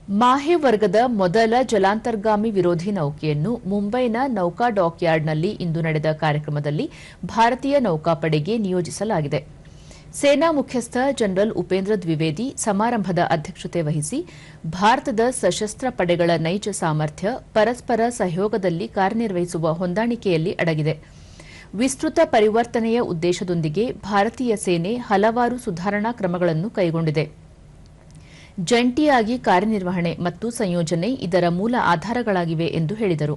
ಮಾಹೆ ವರ್ಗದ ಮೊದಲ ಜಲಾಂತರ್ಗಾಮಿ ವಿರೋಧಿ ನೌಕೆಯನ್ನು ಮುಂಬೈನ ನೌಕಾ ಡಾಕ್ಯಾರ್ಡ್ನಲ್ಲಿ ಇಂದು ನಡೆದ ಕಾರ್ಯಕ್ರಮದಲ್ಲಿ ಭಾರತೀಯ ನೌಕಾಪಡೆಗೆ ನಿಯೋಜಿಸಲಾಗಿದೆ. ಸೇನಾ ಮುಖ್ಯಸ್ಥ ಜನರಲ್ ಉಪೇಂದ್ರ ದ್ವಿವೇದಿ ಸಮಾರಂಭದ ಅಧ್ಯಕ್ಷತೆ ವಹಿಸಿ ಭಾರತದ ಸಶಸ್ತ್ರ ಪಡೆಗಳ ನೈಜ ಸಾಮರ್ಥ್ಯ ಪರಸ್ಪರ ಸಹಯೋಗದಲ್ಲಿ ಕಾರ್ಯನಿರ್ವಹಿಸುವ ಹೊಂದಾಣಿಕೆಯಲ್ಲಿ ಅಡಗಿದೆ. ವಿಸ್ತೃತ ಪರಿವರ್ತನೆಯ ಉದ್ದೇಶದೊಂದಿಗೆ ಭಾರತೀಯ ಸೇನೆ ಹಲವಾರು ಸುಧಾರಣಾ ಕ್ರಮಗಳನ್ನು ಕೈಗೊಂಡಿದೆ. ಜಂಟಿಯಾಗಿ ಕಾರ್ಯನಿರ್ವಹಣೆ ಮತ್ತು ಸಂಯೋಜನೆ ಇದರ ಮೂಲ ಆಧಾರಗಳಾಗಿವೆ ಎಂದು ಹೇಳಿದರು.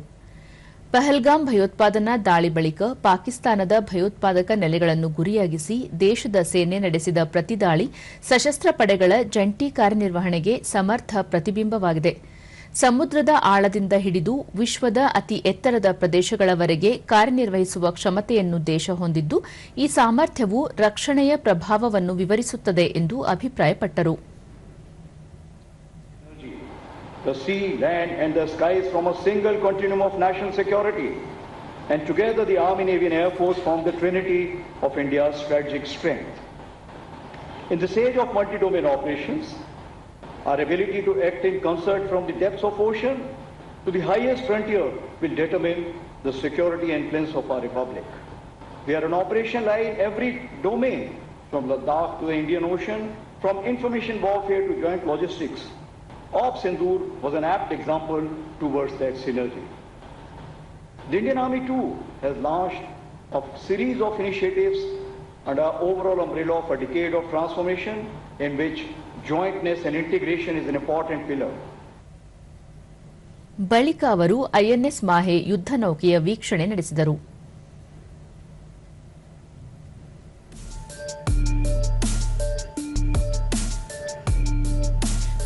ಪಹಲ್ಗಾಮ್ ಭಯೋತ್ಪಾದನಾ ದಾಳಿ ಬಳಿಕ ಪಾಕಿಸ್ತಾನದ ಭಯೋತ್ಪಾದಕ ನೆಲೆಗಳನ್ನು ಗುರಿಯಾಗಿಸಿ ದೇಶದ ಸೇನೆ ನಡೆಸಿದ ಪ್ರತಿದಾಳಿ ಸಶಸ್ತ್ರ ಪಡೆಗಳ ಜಂಟಿ ಕಾರ್ಯನಿರ್ವಹಣೆಗೆ ಸಮರ್ಥ ಪ್ರತಿಬಿಂಬವಾಗಿದೆ. ಸಮುದ್ರದ ಆಳದಿಂದ ಹಿಡಿದು ವಿಶ್ವದ ಅತಿ ಎತ್ತರದ ಪ್ರದೇಶಗಳವರೆಗೆ ಕಾರ್ಯನಿರ್ವಹಿಸುವ ಕ್ಷಮತೆಯನ್ನು ದೇಶ ಹೊಂದಿದ್ದು, ಈ ಸಾಮರ್ಥ್ಯವು ರಕ್ಷಣೆಯ ಪ್ರಭಾವವನ್ನು ವಿವರಿಸುತ್ತದೆ ಎಂದು ಅಭಿಪ್ರಾಯಪಟ್ಟರು. The sea, land and the skies from a single continuum of national security. And together the Army, Navy and Air Force form the trinity of India's strategic strength. In this age of multi-domain operations, our ability to act in concert from the depths of ocean to the highest frontier will determine the security and plans of our republic. We are an operation line in every domain, from Ladakh to the Indian Ocean, from information warfare to joint logistics. Operation Sindoor was an apt example towards that synergy. The Indian Army too has launched a series of initiatives under our overall umbrella of a decade of transformation in which jointness and integration is an important pillar. ಬಳಿಕ ಅವರು INS ಮಾಹೆ ಯುದ್ಧ ನೌಕೆಯ ವೀಕ್ಷಣೆ ನಡೆಸಿದರು.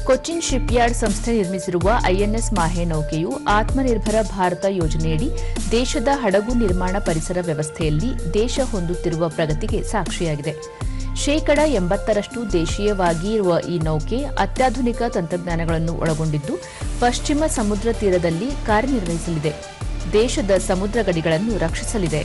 Cochin shipyard ಸಂಸ್ಥೆ ನಿರ್ಮಿಸಿರುವ INS ಮಾಹೆ ನೌಕೆಯು ಆತ್ಮನಿರ್ಭರ ಭಾರತ ಯೋಜನೆಯಡಿ ದೇಶದ ಹಡಗು ನಿರ್ಮಾಣ ಪರಿಸರ ವ್ಯವಸ್ಥೆಯಲ್ಲಿ ದೇಶ ಹೊಂದುತ್ತಿರುವ ಪ್ರಗತಿಗೆ ಸಾಕ್ಷಿಯಾಗಿದೆ. 80% ದೇಶೀಯವಾಗಿ ಇರುವ ಈ ನೌಕೆ ಅತ್ಯಾಧುನಿಕ ತಂತ್ರಜ್ಞಾನಗಳನ್ನು ಒಳಗೊಂಡಿದ್ದು ಪಶ್ಚಿಮ ಸಮುದ್ರ ತೀರದಲ್ಲಿ ಕಾರ್ಯನಿರ್ವಹಿಸಲಿದೆ. ದೇಶದ ಸಮುದ್ರ ಗಡಿಗಳನ್ನು ರಕ್ಷಿಸಲಿದೆ.